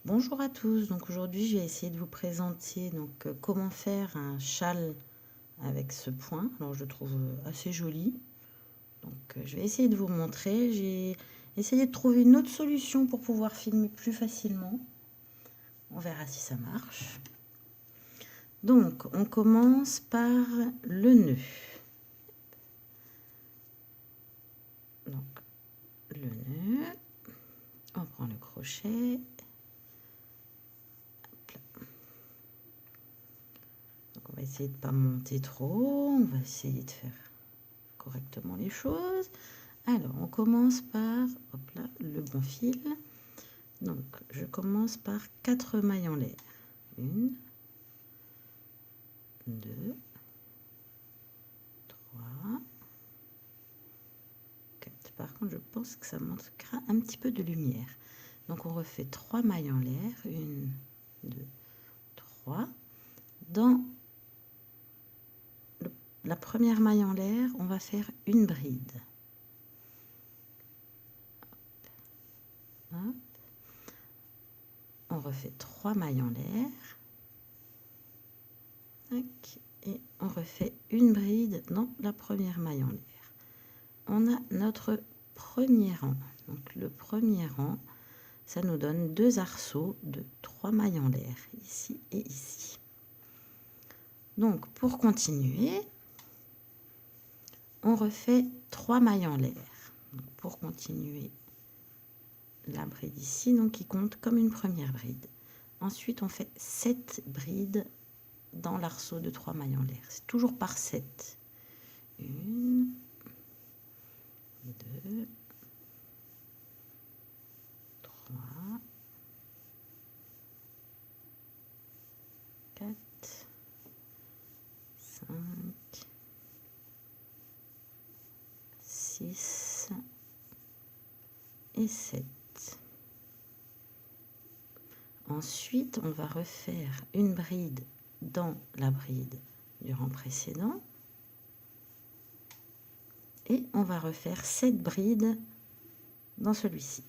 Bonjour à tous, donc aujourd'hui je vais essayer de vous présenter comment faire un châle avec ce point. Alors je le trouve assez joli, je vais essayer de vous montrer. J'ai essayé de trouver une autre solution pour pouvoir filmer plus facilement. On verra si ça marche. Donc on commence par le nœud. Donc le nœud, on prend le crochet. On va essayer de ne pas monter trop, on va essayer de faire correctement les choses. Alors, on commence par, hop là, le bon fil. Donc, je commence par 4 mailles en l'air. 1, 2, 3, 4. Par contre, je pense que ça manquera un petit peu de lumière. Donc, on refait 3 mailles en l'air. 1, 2, 3. Dans la première maille en l'air, on va faire une bride. Hop. On refait 3 mailles en l'air. Et on refait une bride dans la première maille en l'air. On a notre premier rang. Donc le premier rang, ça nous donne 2 arceaux de 3 mailles en l'air, ici et ici. Donc pour continuer, on refait 3 mailles en l'air. Pour continuer la bride ici, donc qui compte comme une première bride. Ensuite, on fait 7 brides dans l'arceau de 3 mailles en l'air. C'est toujours par 7. 1, 2, 3, 4, 5, 6 et 7. Ensuite, on va refaire une bride dans la bride du rang précédent. Et on va refaire 7 brides dans celui-ci.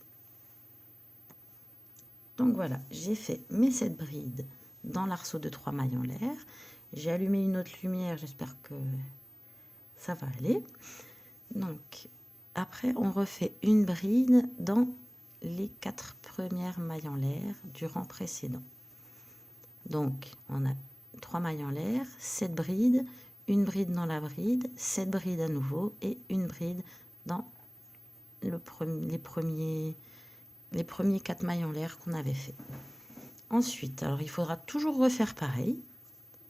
Donc voilà, j'ai fait mes 7 brides dans l'arceau de 3 mailles en l'air. J'ai allumé une autre lumière, j'espère que ça va aller. Donc après, on refait une bride dans les 4 premières mailles en l'air du rang précédent. Donc on a 3 mailles en l'air, 7 brides, une bride dans la bride, 7 brides à nouveau et une bride dans les premiers 4 mailles en l'air qu'on avait fait. Ensuite, alors il faudra toujours refaire pareil,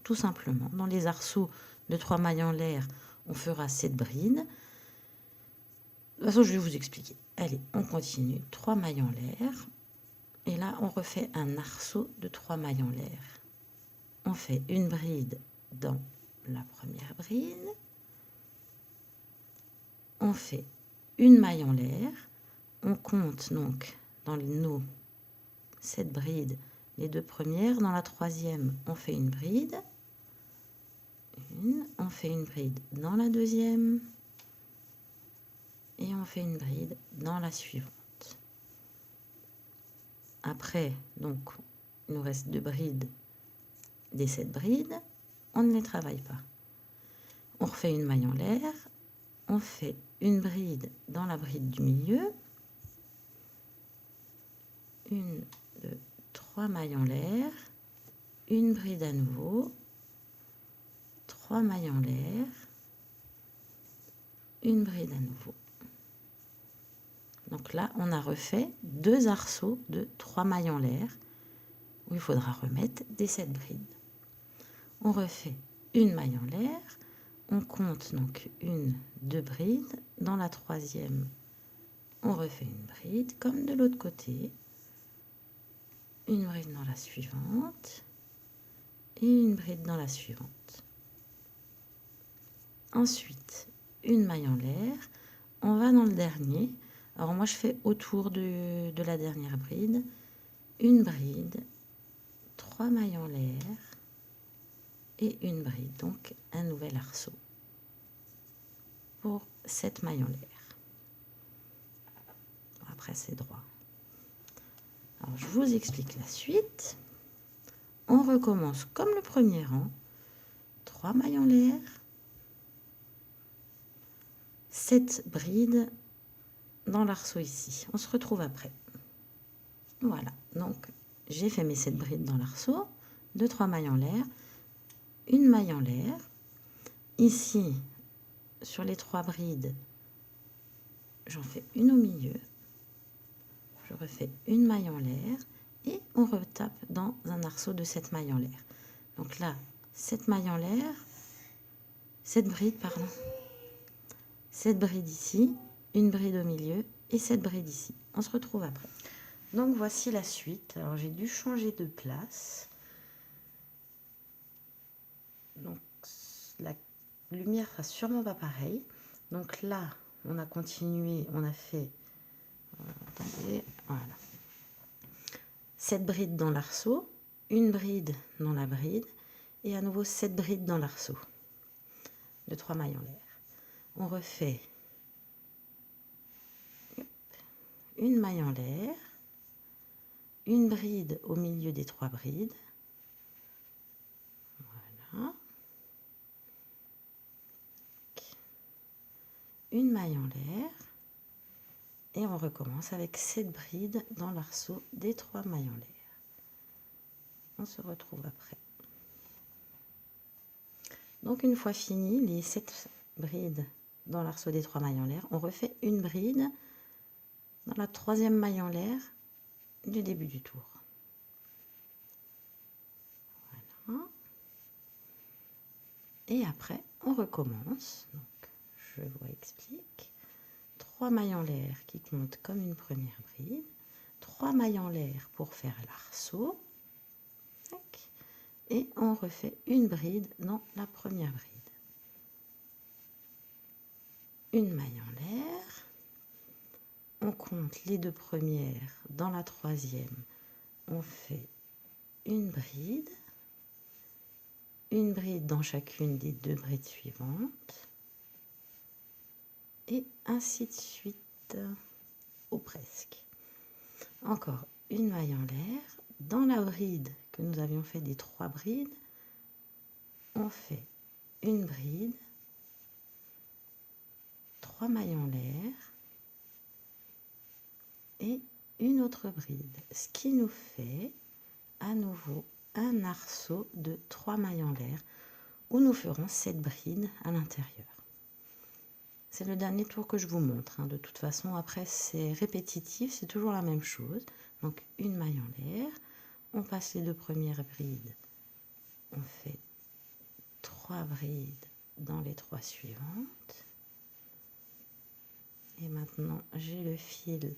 tout simplement. Dans les arceaux de 3 mailles en l'air, on fera 7 brides. De toute façon, je vais vous expliquer. Allez, on continue. 3 mailles en l'air. Et là, on refait un arceau de 3 mailles en l'air. On fait une bride dans la première bride. On fait une maille en l'air. On compte donc dans nos 7 brides les 2 premières. Dans la troisième, on fait une bride. On fait une bride dans la deuxième. Et on fait une bride dans la suivante. Après, donc, il nous reste 2 brides des 7 brides. On ne les travaille pas. On refait une maille en l'air. On fait une bride dans la bride du milieu. 1, 2, 3 mailles en l'air. Une bride à nouveau. 3 mailles en l'air. Une bride à nouveau. Donc là, on a refait 2 arceaux de 3 mailles en l'air où il faudra remettre des 7 brides. On refait une maille en l'air. On compte donc 1, 2 brides. Dans la troisième, on refait une bride comme de l'autre côté. Une bride dans la suivante et une bride dans la suivante. Ensuite, une maille en l'air. On va dans le dernier. Alors moi, je fais autour de la dernière bride. Une bride, 3 mailles en l'air et une bride. Donc, un nouvel arceau pour 7 mailles en l'air. Après, c'est droit. Alors, je vous explique la suite. On recommence comme le premier rang. 3 mailles en l'air, 7 brides dans l'arceau ici. On se retrouve après. Voilà, donc j'ai fait mes 7 brides dans l'arceau, 2-3 mailles en l'air, une maille en l'air. Ici, sur les 3 brides, j'en fais une au milieu. Je refais une maille en l'air et on retape dans un arceau de 7 mailles en l'air. Donc là, 7 mailles en l'air, 7 brides, pardon. 7 brides ici, une bride au milieu et 7 brides ici. On se retrouve après. Donc voici la suite. Alors j'ai dû changer de place. Donc la lumière sera sûrement pas pareil. Donc là, on a continué, on a fait, attendez, voilà, 7 brides dans l'arceau, une bride dans la bride et à nouveau 7 brides dans l'arceau de 3 mailles en l'air. On refait une maille en l'air, une bride au milieu des 3 brides. Voilà. Une maille en l'air et on recommence avec 7 brides dans l'arceau des 3 mailles en l'air. On se retrouve après. Donc une fois fini les 7 brides dans l'arceau des 3 mailles en l'air, on refait une bride dans la 3e maille en l'air du début du tour. Voilà. Et après on recommence. Donc je vous explique. 3 mailles en l'air qui comptent comme une première bride, 3 mailles en l'air pour faire l'arceau, et on refait une bride dans la première bride. Une maille en l'air, on compte les 2 premières, dans la 3e, on fait une bride dans chacune des 2 brides suivantes, et ainsi de suite, ou presque. Encore une maille en l'air, dans la bride que nous avions fait des 3 brides, on fait une bride, 3 mailles en l'air et une autre bride, ce qui nous fait à nouveau un arceau de 3 mailles en l'air où nous ferons 7 brides à l'intérieur. C'est le dernier tour que je vous montre, hein. De toute façon, après c'est répétitif, c'est toujours la même chose. Donc une maille en l'air, on passe les 2 premières brides, on fait 3 brides dans les 3 suivantes. Et maintenant, j'ai le fil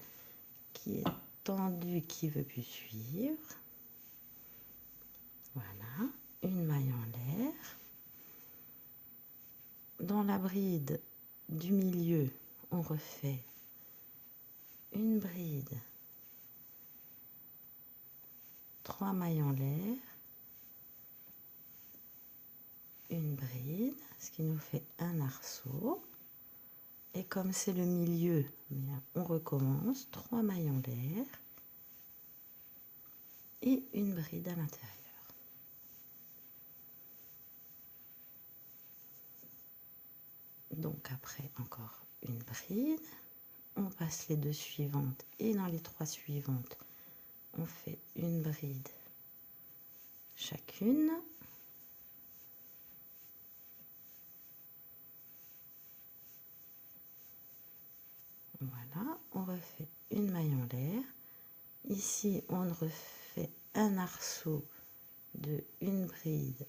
qui est tendu, qui veut plus suivre. Voilà, une maille en l'air. Dans la bride du milieu, on refait une bride, 3 mailles en l'air, une bride, ce qui nous fait un arceau. Et comme c'est le milieu, on recommence, 3 mailles en l'air et une bride à l'intérieur. Donc après encore une bride, on passe les 2 suivantes et dans les 3 suivantes, on fait une bride chacune. Voilà, on refait une maille en l'air. Ici, on refait un arceau de une bride,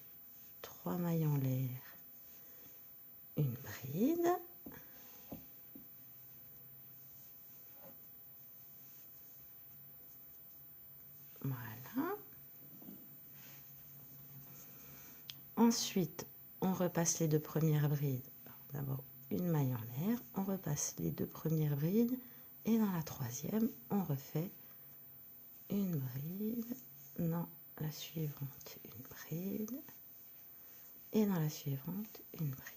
3 mailles en l'air, une bride. Voilà. Ensuite, on repasse les 2 premières brides. D'abord une maille en l'air, on repasse les 2 premières brides et dans la 3e, on refait une bride, dans la suivante une bride et dans la suivante une bride.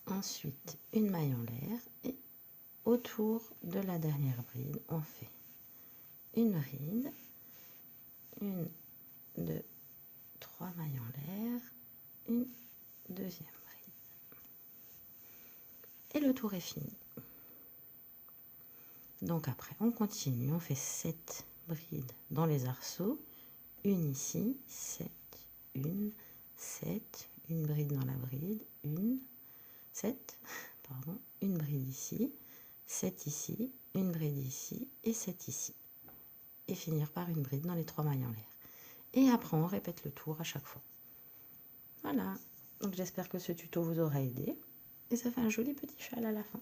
Ensuite, une maille en l'air et autour de la dernière bride, on fait une bride, une, deux, trois mailles en l'air, une deuxième bride. Et le tour est fini. Donc après, on continue, on fait 7 brides dans les arceaux, une ici, 7, une, 7, une bride dans la bride, une, 7, pardon, une bride ici, 7 ici, une bride ici et 7 ici. Et finir par une bride dans les 3 mailles en l'air. Et après, on répète le tour à chaque fois. Voilà, donc j'espère que ce tuto vous aura aidé. Et ça fait un joli petit châle à la fin.